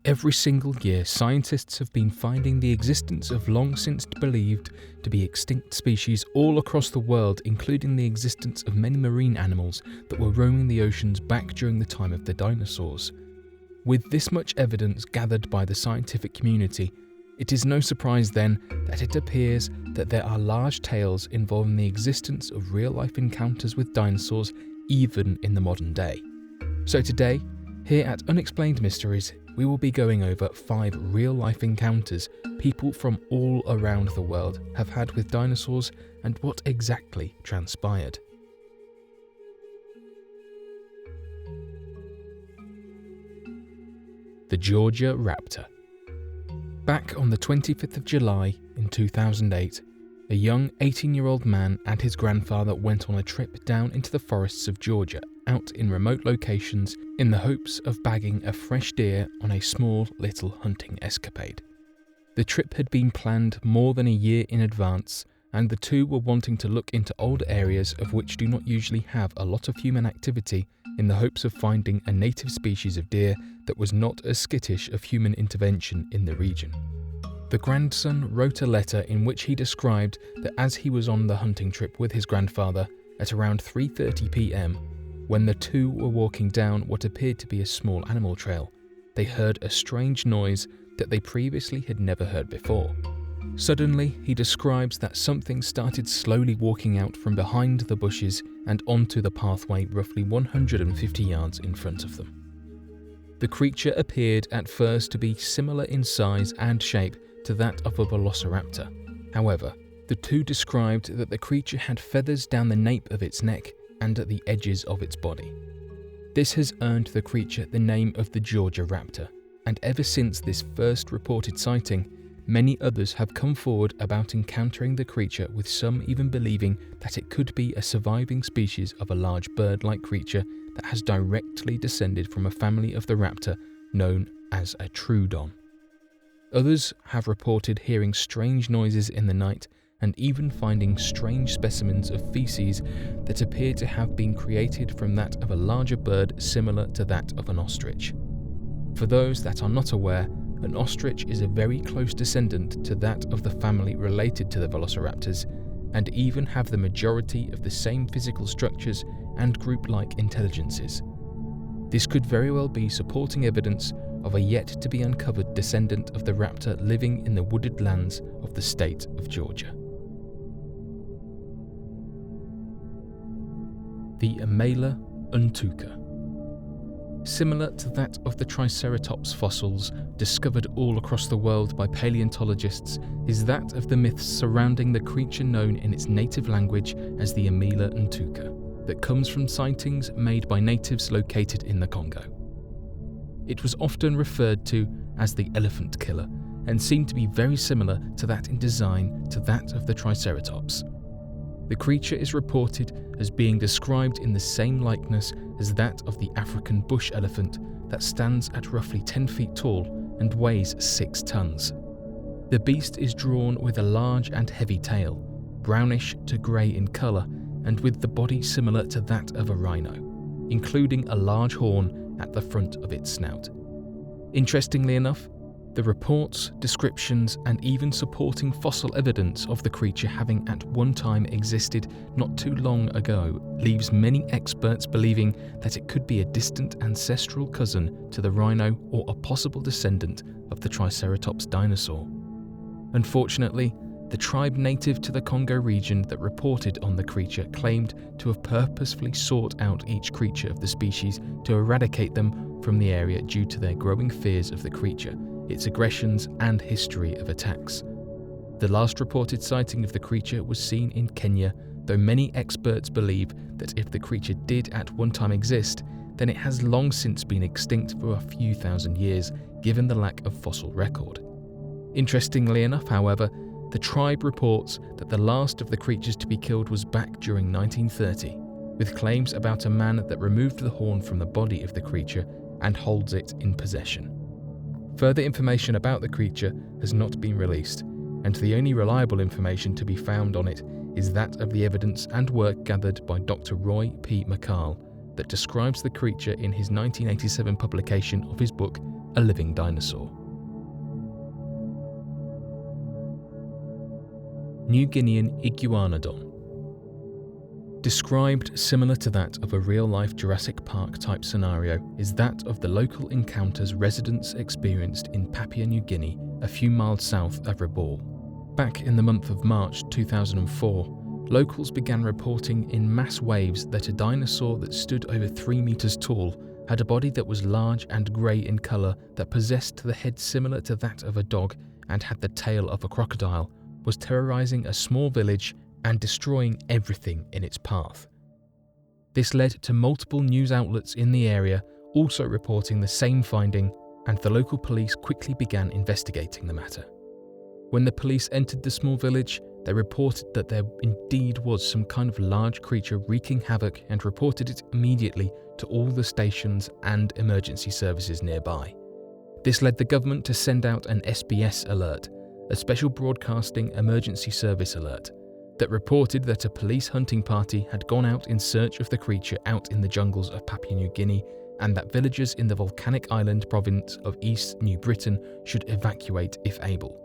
Every single year, scientists have been finding the existence of long since believed to be extinct species all across the world, including the existence of many marine animals that were roaming the oceans back during the time of the dinosaurs. With this much evidence gathered by the scientific community, it is no surprise then that it appears that there are large tales involving the existence of real-life encounters with dinosaurs even in the modern day. So today, here at Unexplained Mysteries, we will be going over 5 real-life encounters people from all around the world have had with dinosaurs and what exactly transpired. The Georgia Raptor. Back on the 25th of July in 2008, a young 18-year-old man and his grandfather went on a trip down into the forests of Georgia, out in remote locations in the hopes of bagging a fresh deer on a small little hunting escapade. The trip had been planned more than a year in advance, and the two were wanting to look into old areas of which do not usually have a lot of human activity in the hopes of finding a native species of deer that was not as skittish of human intervention in the region. The grandson wrote a letter in which he described that as he was on the hunting trip with his grandfather at around 3:30 p.m, when the two were walking down what appeared to be a small animal trail, they heard a strange noise that they previously had never heard before. Suddenly, he describes that something started slowly walking out from behind the bushes and onto the pathway roughly 150 yards in front of them. The creature appeared at first to be similar in size and shape to that of a velociraptor. However, the two described that the creature had feathers down the nape of its neck and at the edges of its body. This has earned the creature the name of the Georgia Raptor, and ever since this first reported sighting, many others have come forward about encountering the creature, with some even believing that it could be a surviving species of a large bird-like creature that has directly descended from a family of the raptor known as a troodon. Others have reported hearing strange noises in the night and even finding strange specimens of feces that appear to have been created from that of a larger bird similar to that of an ostrich. For those that are not aware, an ostrich is a very close descendant to that of the family related to the velociraptors, and even have the majority of the same physical structures and group-like intelligences. This could very well be supporting evidence of a yet-to-be uncovered descendant of the raptor living in the wooded lands of the state of Georgia. The Amelia and Tuka. Similar to that of the Triceratops fossils discovered all across the world by paleontologists is that of the myths surrounding the creature known in its native language as the Amelia and Tuka, that comes from sightings made by natives located in the Congo. It was often referred to as the elephant killer and seemed to be very similar to that in design to that of the Triceratops. The creature is reported as being described in the same likeness as that of the African bush elephant that stands at roughly 10 feet tall and weighs 6 tons. The beast is drawn with a large and heavy tail, brownish to grey in colour, and with the body similar to that of a rhino, including a large horn at the front of its snout. Interestingly enough, the reports, descriptions, and even supporting fossil evidence of the creature having at one time existed not too long ago leaves many experts believing that it could be a distant ancestral cousin to the rhino or a possible descendant of the Triceratops dinosaur. Unfortunately, the tribe native to the Congo region that reported on the creature claimed to have purposefully sought out each creature of the species to eradicate them from the area due to their growing fears of the creature, its aggressions and history of attacks. The last reported sighting of the creature was seen in Kenya, though many experts believe that if the creature did at one time exist, then it has long since been extinct for a few thousand years, given the lack of fossil record. Interestingly enough, however, the tribe reports that the last of the creatures to be killed was back during 1930, with claims about a man that removed the horn from the body of the creature and holds it in possession. Further information about the creature has not been released, and the only reliable information to be found on it is that of the evidence and work gathered by Dr. Roy P. McCall that describes the creature in his 1987 publication of his book a living dinosaur. New Guinean iguanodon. Described similar to that of a real-life Jurassic Park type scenario is that of the local encounters residents experienced in Papua New Guinea, a few miles south of Rabaul. Back in the month of March 2004, locals began reporting in mass waves that a dinosaur that stood over 3 meters tall had a body that was large and grey in colour, that possessed the head similar to that of a dog and had the tail of a crocodile, was terrorising a small village and destroying everything in its path. This led to multiple news outlets in the area also reporting the same finding, and the local police quickly began investigating the matter. When the police entered the small village, they reported that there indeed was some kind of large creature wreaking havoc and reported it immediately to all the stations and emergency services nearby. This led the government to send out an SBS alert, a special broadcasting emergency service alert, that reported that a police hunting party had gone out in search of the creature out in the jungles of Papua New Guinea, and that villagers in the volcanic island province of East New Britain should evacuate if able.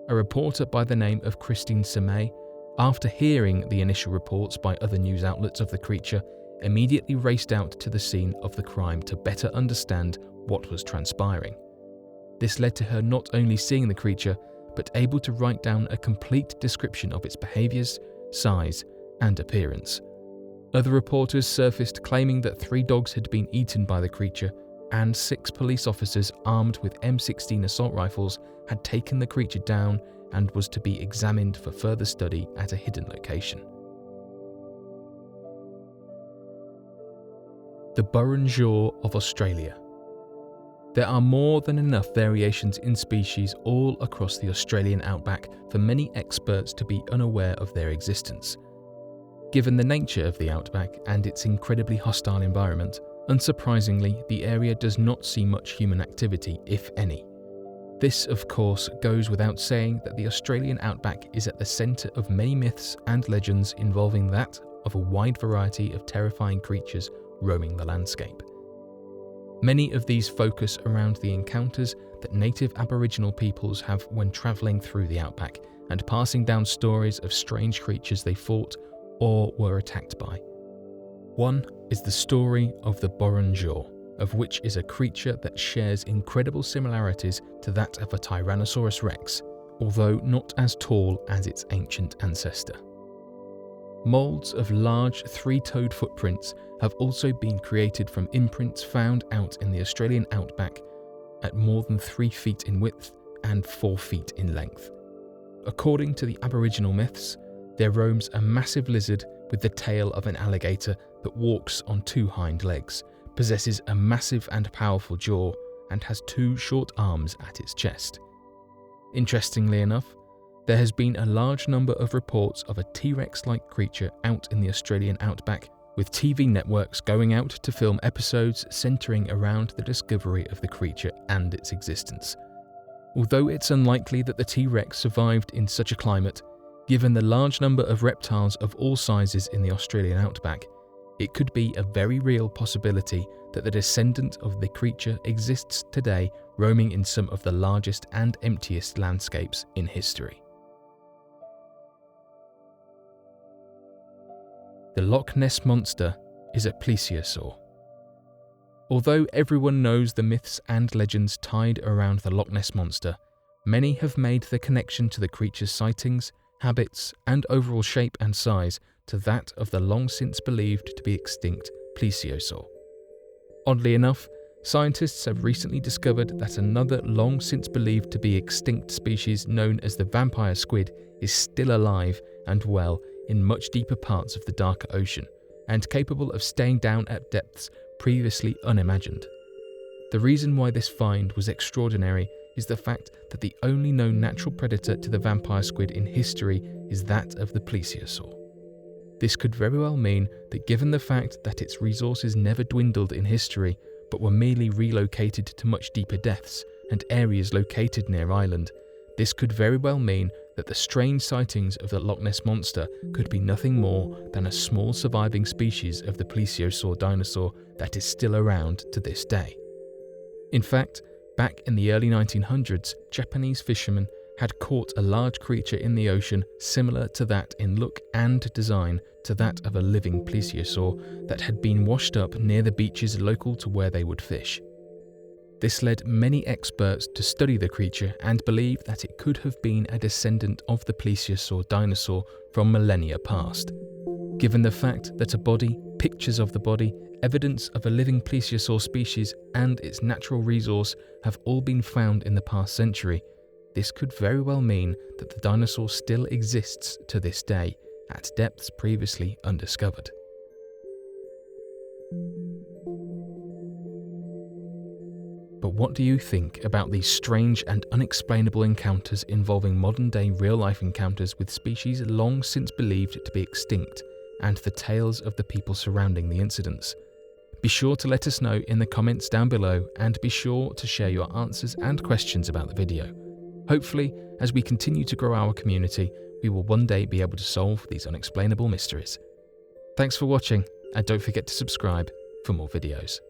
A reporter by the name of Christine Semay, after hearing the initial reports by other news outlets of the creature, immediately raced out to the scene of the crime to better understand what was transpiring. This led to her not only seeing the creature, but able to write down a complete description of its behaviours, size, and appearance. Other reporters surfaced claiming that 3 dogs had been eaten by the creature, and 6 police officers armed with M16 assault rifles had taken the creature down and was to be examined for further study at a hidden location. The Burren Jaw of Australia. There are more than enough variations in species all across the Australian outback for many experts to be unaware of their existence. Given the nature of the outback and its incredibly hostile environment, unsurprisingly, the area does not see much human activity, if any. This, of course, goes without saying that the Australian outback is at the centre of many myths and legends involving that of a wide variety of terrifying creatures roaming the landscape. Many of these focus around the encounters that native Aboriginal peoples have when travelling through the outback and passing down stories of strange creatures they fought or were attacked by. One is the story of the Burren Jaw, of which is a creature that shares incredible similarities to that of a Tyrannosaurus rex, although not as tall as its ancient ancestor. Moulds of large 3-toed footprints have also been created from imprints found out in the Australian outback at more than 3 feet in width and 4 feet in length. According to the Aboriginal myths, there roams a massive lizard with the tail of an alligator that walks on 2 hind legs, possesses a massive and powerful jaw, and has 2 short arms at its chest. Interestingly enough, there has been a large number of reports of a T-Rex-like creature out in the Australian outback, with TV networks going out to film episodes centering around the discovery of the creature and its existence. Although it's unlikely that the T-Rex survived in such a climate, given the large number of reptiles of all sizes in the Australian outback, it could be a very real possibility that the descendant of the creature exists today, roaming in some of the largest and emptiest landscapes in history. The Loch Ness Monster is a plesiosaur. Although everyone knows the myths and legends tied around the Loch Ness Monster, many have made the connection to the creature's sightings, habits, and overall shape and size to that of the long since believed to be extinct plesiosaur. Oddly enough, scientists have recently discovered that another long since believed to be extinct species known as the vampire squid is still alive and well in much deeper parts of the darker ocean, and capable of staying down at depths previously unimagined. The reason why this find was extraordinary is the fact that the only known natural predator to the vampire squid in history is that of the plesiosaur. This could very well mean that, given the fact that its resources never dwindled in history but were merely relocated to much deeper depths and areas located near island, this could very well mean that the strange sightings of the Loch Ness Monster could be nothing more than a small surviving species of the plesiosaur dinosaur that is still around to this day. In fact, Back in the early 1900s, Japanese fishermen had caught a large creature in the ocean similar to that in look and design to that of a living plesiosaur that had been washed up near the beaches local to where they would fish. This led many experts to study the creature and believe that it could have been a descendant of the plesiosaur dinosaur from millennia past. Given the fact that a body, pictures of the body, evidence of a living plesiosaur species and its natural resource have all been found in the past century, this could very well mean that the dinosaur still exists to this day at depths previously undiscovered. But what do you think about these strange and unexplainable encounters involving modern-day real-life encounters with species long since believed to be extinct, and the tales of the people surrounding the incidents? Be sure to let us know in the comments down below, and be sure to share your answers and questions about the video. Hopefully, as we continue to grow our community, we will one day be able to solve these unexplainable mysteries. Thanks for watching, and don't forget to subscribe for more videos.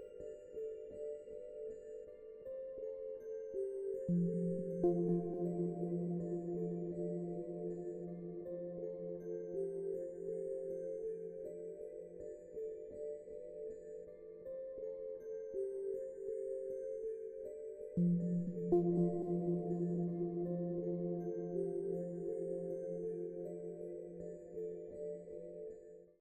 Thank you.